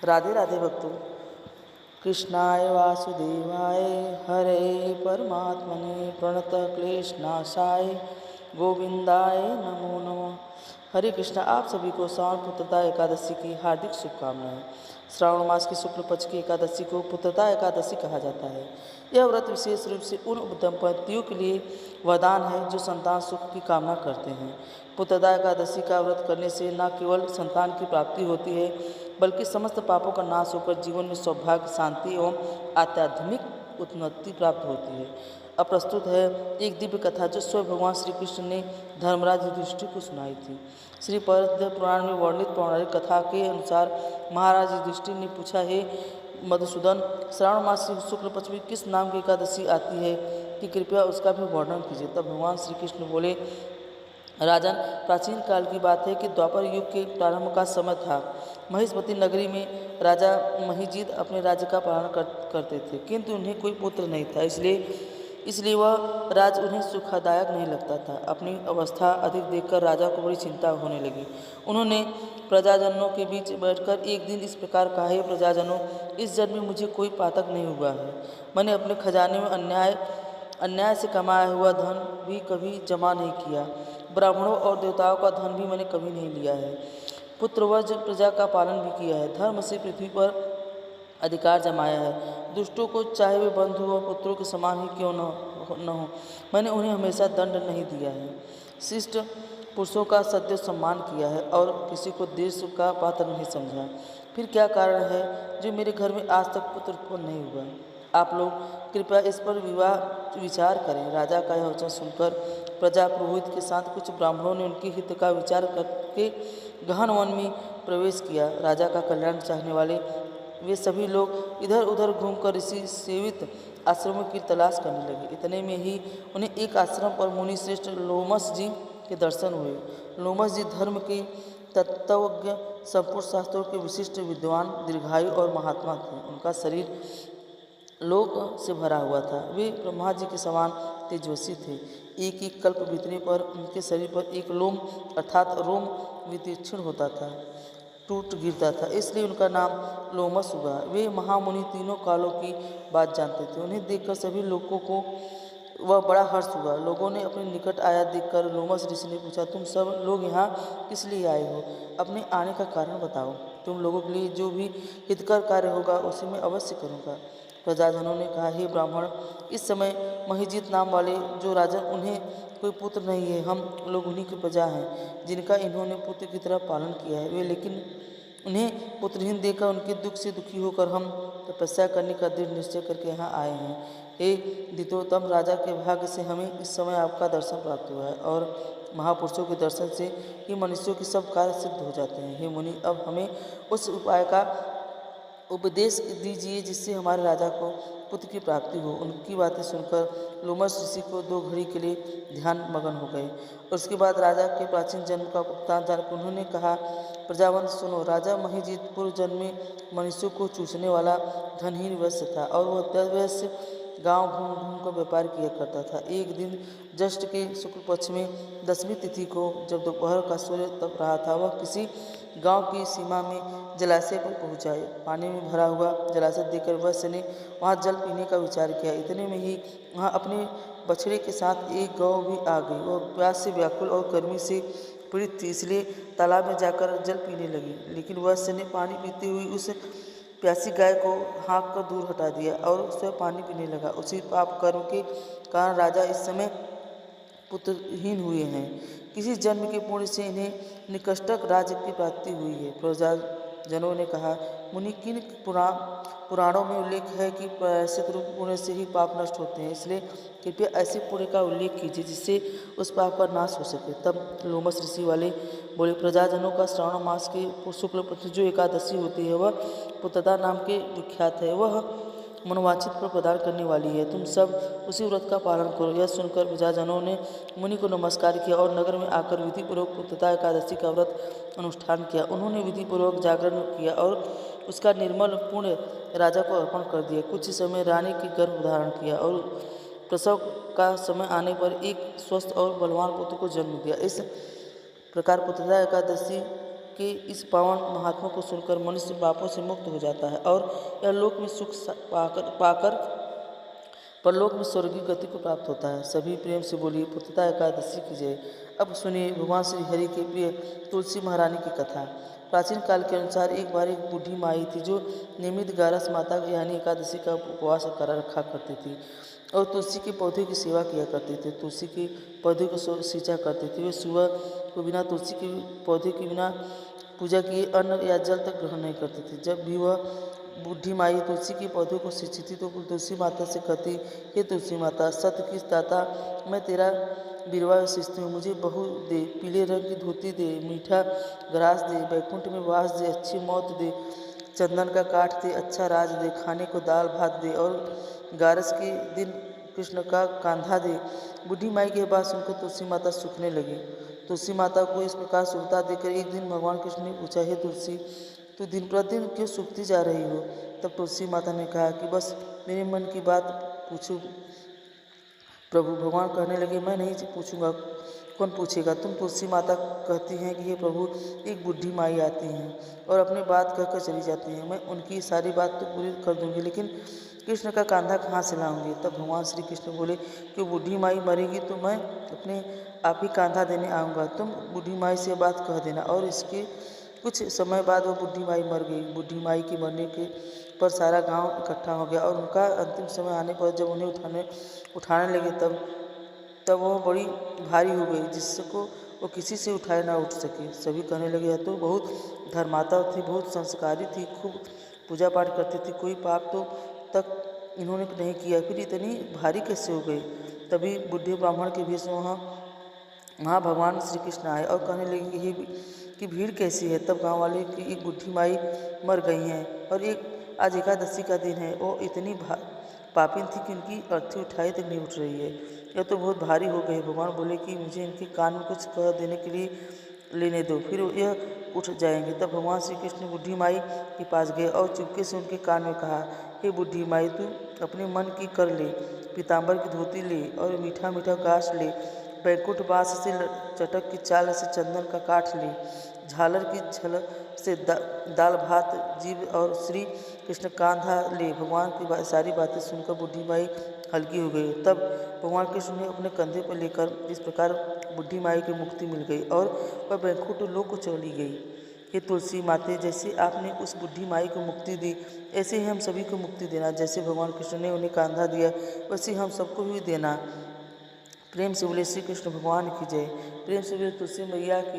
राधे राधे भक्तों। कृष्णाय वासुदेवाय हरे परमात्मने प्रणतक्लेशनाशाय गोविंदाय नमो नमः। हरे कृष्णा। आप सभी को श्रावण पुत्रदा एकादशी की हार्दिक शुभकामनाएं। श्रावण मास की शुक्ल पक्ष की एकादशी को पुत्रदा एकादशी कहा जाता है। यह व्रत विशेष रूप से उन दंपतियों के लिए वरदान है जो संतान सुख की कामना करते हैं। पुत्रदा एकादशी का व्रत करने से न केवल संतान की प्राप्ति होती है बल्कि समस्त पापों का नाश होकर जीवन में सौभाग्य, शांति एवं आध्यात्मिक उन्नति प्राप्त होती है। अब प्रस्तुत है एक दिव्य कथा जो स्वयं भगवान श्री कृष्ण ने धर्मराज युधिष्ठिर को सुनाई थी। श्री पद्म पुराण में वर्णित पौराणिक कथा के अनुसार महाराज युधिष्ठिर ने पूछा, हे मधुसूदन, श्रावण मास की शुक्ल पक्ष में किस नाम की एकादशी आती है कि कृपया उसका भी वर्णन कीजिए। तब भगवान श्री कृष्ण बोले, राजन, प्राचीन काल की बात है कि द्वापर युग के प्रारंभ का समय था। महिष्मती नगरी में राजा महिजीत अपने राज्य का पालन करते थे, किंतु उन्हें कोई पुत्र नहीं था। इसलिए वह राज उन्हें सुखदायक नहीं लगता था। अपनी अवस्था अधिक देखकर राजा को बड़ी चिंता होने लगी। उन्होंने प्रजाजनों के बीच बैठकर एक दिन इस प्रकार कहा, हे प्रजाजनों, इस जन्म में मुझे कोई पातक नहीं हुआ है। मैंने अपने खजाने में अन्याय से कमाया हुआ धन भी कभी जमा नहीं किया। ब्राह्मणों और देवताओं का धन भी मैंने कभी नहीं लिया है। पुत्रवज प्रजा का पालन भी किया है। धर्म से पृथ्वी पर अधिकार जमाया है। दुष्टों को चाहे वे बंधु और पुत्रों के समान ही क्यों न हो, मैंने उन्हें हमेशा दंड नहीं दिया है। शिष्ट पुरुषों का सदैव सम्मान किया है और किसी को देश का पात्र नहीं समझा। फिर क्या कारण है जो मेरे घर में आज तक पुत्र उत्पन्न नहीं हुआ? आप लोग कृपया इस पर विचार करें। राजा का यह वचन सुनकर प्रजा पुरोहित के साथ कुछ ब्राह्मणों ने उनके हित का विचार करके गहन वन में प्रवेश किया। राजा का कल्याण चाहने वाले वे सभी लोग इधर उधर घूमकर ऋषि सेवित आश्रमों की तलाश करने लगे। इतने में ही उन्हें एक आश्रम पर मुनि श्रेष्ठ लोमस जी के दर्शन हुए। लोमस जी धर्म के तत्वज्ञ, संपूर्ण शास्त्रों के विशिष्ट विद्वान, दीर्घायु और महात्मा थे। उनका शरीर लोक से भरा हुआ था। वे ब्रह्मा जी के समान तेजस्वी थे। एक एक कल्प बीतने पर उनके शरीर पर एक लोम अर्थात रोम वितीक्षण होता था, टूट गिरता था, इसलिए उनका नाम लोमस हुआ। वे महामुनि तीनों कालों की बात जानते थे। उन्हें देखकर सभी लोगों को वह बड़ा हर्ष हुआ। लोगों ने अपने निकट आया देखकर लोमस ऋषि ने पूछा, तुम सब लोग यहाँ किस लिए आए हो? अपने आने का कारण बताओ। तुम लोगों के लिए जो भी हितकर कार्य होगा उसे मैं अवश्य करूँगा। प्रजाजनों ने कहा, हे ब्राह्मण, इस समय महिजीत नाम वाले जो राजा, उन्हें कोई पुत्र नहीं है। हम लोग उन्हीं की प्रजा हैं जिनका इन्होंने पुत्र की तरह पालन किया है। वे लेकिन उन्हें पुत्रहीन देखकर उनके दुख से दुखी होकर हम तपस्या करने का दृढ़ निश्चय करके यहाँ आए हैं। हे द्वितोत्तम, राजा के भाग्य से हमें इस समय आपका दर्शन प्राप्त हुआ है और महापुरुषों के दर्शन से ही मनुष्यों के सब कार्य सिद्ध हो जाते हैं। हे मुनि, अब हमें उस उपाय का उपदेश दीजिए जिससे हमारे राजा को पुत्र की प्राप्ति हो। उनकी बातें सुनकर लोमस ऋषि को 2 घड़ी के लिए ध्यान मगन हो गए और उसके बाद राजा के प्राचीन जन्म का वृत्तांत जानकर उन्होंने कहा, प्रजावंत सुनो, राजा महिजीत पूर्व जन्म में मनुष्यों को चूसने वाला धनहीन वैश्य था और वह वैश्य गांव घूम घूम कर व्यापार किया करता था। एक दिन ज्येष्ठ के शुक्ल पक्ष में 10वीं तिथि को जब दोपहर का सूर्य तप रहा था, वह किसी गांव की सीमा में जलाशय पर पहुंचा। पानी में भरा हुआ जलाशय देखकर वैश्य ने वहां जल पीने का विचार किया। इतने में ही वहां अपने बछड़े के साथ एक गौ भी आ गई। वह प्यास से व्याकुल और गर्मी से पीड़ित थी, इसलिए तालाब में जाकर जल पीने लगी। लेकिन वैश्य ने पानी पीते हुए उस प्यासी गाय को हाँक कर दूर हटा दिया और स्वयं पानी पीने लगा। उसी पाप कर्म के कारण राजा इस समय पुत्रहीन हुए हैं। किसी जन्म के पुण्य से इन्हें निकृष्टक राज्य की प्राप्ति हुई है। प्रजाजनों ने कहा, मुनि, किन पुराणों में उल्लेख है कि प्रायश्चित रूप पुण्य से ही पाप नष्ट होते हैं, इसलिए कृपया ऐसे पुण्य का उल्लेख कीजिए जिससे उस पाप का नाश हो सके। तब लोमस ऋषि वाले बोले, प्रजाजनों का श्रावण मास के शुक्ल पक्ष जो एकादशी होती है वह पुत्रदा नाम के विख्यात है। वह मनोवांछित फल प्रदान करने वाली है। तुम सब उसी व्रत का पालन करो। यह सुनकर प्रजाजनों ने मुनि को नमस्कार किया और नगर में आकर विधिपूर्वक पुत्रदा एकादशी का व्रत अनुष्ठान किया। उन्होंने विधिपूर्वक जागरण किया और उसका निर्मल पुण्य राजा को अर्पण कर दिया। कुछ समय रानी की गर्भ धारण किया और प्रसव का समय आने पर एक स्वस्थ और बलवान पुत्र को जन्म दिया। इस प्रकार पुत्रदा एकादशी के इस पावन महात्मा को सुनकर मनुष्य पापों से मुक्त हो जाता है और यह लोक में सुख पाकर परलोक में स्वर्गीय गति को प्राप्त होता है। सभी प्रेम से बोलिए पुत्रदा एकादशी की जय। अब सुनिए भगवान श्री हरि के प्रिय तुलसी महारानी की कथा। प्राचीन काल के अनुसार एक बार एक बूढ़ी माई थी जो नियमित गारस माता यानी एकादशी का उपवास कर रखा करती थी और तुलसी के पौधे की सेवा किया करती थी। तुलसी के पौधे को सींचा करती थी। वे सुबह को बिना तुलसी के पौधे के बिना पूजा किए अन्न या जल तक ग्रहण नहीं करती थी। जब भी वह बूढ़ी माई तुलसी के पौधों को सींचती थी तो तुलसी माता से कहती, हे तुलसी माता, सत्य की दाता, मैं तेरा बिरवा सींचती हूँ, मुझे बहू दे, पीले रंग की धोती दे, मीठा ग्रास दे, बैकुंठ में वास दे, अच्छी मौत दे, चंदन का काठ दे, अच्छा राज दे, खाने को दाल भात दे और गारस के दिन कृष्ण का कांधा दे। बूढ़ी माई की बात सुनकर तुलसी माता सूखने लगी। तुलसी माता को इस प्रकार सूखता देखकर एक दिन भगवान कृष्ण ने पूछा, हे तुलसी, तू दिन प्रतिदिन क्यों सूखती जा रही हो? तब तुलसी माता ने कहा कि बस मेरे मन की बात पूछो प्रभु। भगवान कहने लगे, मैं नहीं पूछूंगा, कौन पूछेगा? तुम तुलसी माता कहती हैं कि हे प्रभु, एक बूढ़ी माई आती हैं और अपनी बात कहकर चली जाती हैं, मैं उनकी सारी बात तो पूरी कर दूंगी, लेकिन कृष्ण का कांधा कहाँ से लाऊंगी? तब भगवान श्री कृष्ण बोले कि बूढ़ी माई मरेगी तो मैं अपने आप ही कांधा देने आऊँगा, तुम बूढ़ी माई से बात कह देना। और इसके कुछ समय बाद वह बूढ़ी माई मर गई। बूढ़ी माई के मरने के पर सारा गांव इकट्ठा हो गया और उनका अंतिम समय आने पर जब उन्हें उठाने लगे तब वह बड़ी भारी हो गई, जिसको वो किसी से उठाए ना उठ सके। सभी कहने लगे, यह तो बहुत धर्मात्मा थी, बहुत संस्कारी थी, खूब पूजा पाठ करती थी, कोई पाप तो तक इन्होंने नहीं किया, फिर इतनी भारी कैसे हो गई? तभी बूढ़े ब्राह्मण के भेष में वहाँ भगवान श्री कृष्ण आए और कहने लगे कि भीड़ कैसी है? तब गांव वाले की एक बूढ़ी माई मर गई हैं और आज एकादशी का दिन है, वो इतनी पापिन थी कि उनकी अर्थी उठाई तक नहीं उठ रही है, यह तो बहुत भारी हो गई। भगवान बोले कि मुझे इनके कान में कुछ कह देने के लिए लेने दो, फिर यह उठ जाएंगे। तब भगवान श्री कृष्ण बूढ़ी माई के पास गए और चुपके से उनके कान में कहा, हे बूढ़ी माई, तू अपने मन की कर ले, पीताम्बर की धोती ले और मीठा मीठा घास ले, बैकुंठ बाँस से चटक की चाल से चंदन का काठ ले, झालर की झलक से दाल भात जीव और श्री कृष्ण कांधा ले। भगवान की सारी बातें सुनकर बूढ़ी माई हल्की हो गई। तब भगवान कृष्ण ने अपने कंधे पर लेकर इस प्रकार बूढ़ी माई की मुक्ति मिल गई और वह बैकुंठ लोक को चली गई। हे तुलसी माते, जैसे आपने उस बूढ़ी माई को मुक्ति दी, ऐसे ही हम सभी को मुक्ति देना। जैसे भगवान कृष्ण ने उन्हें कांधा दिया, वैसे हम सबको भी देना। प्रेम से बोले श्री कृष्ण भगवान की जय। प्रेम से बोले तुलसी मैया की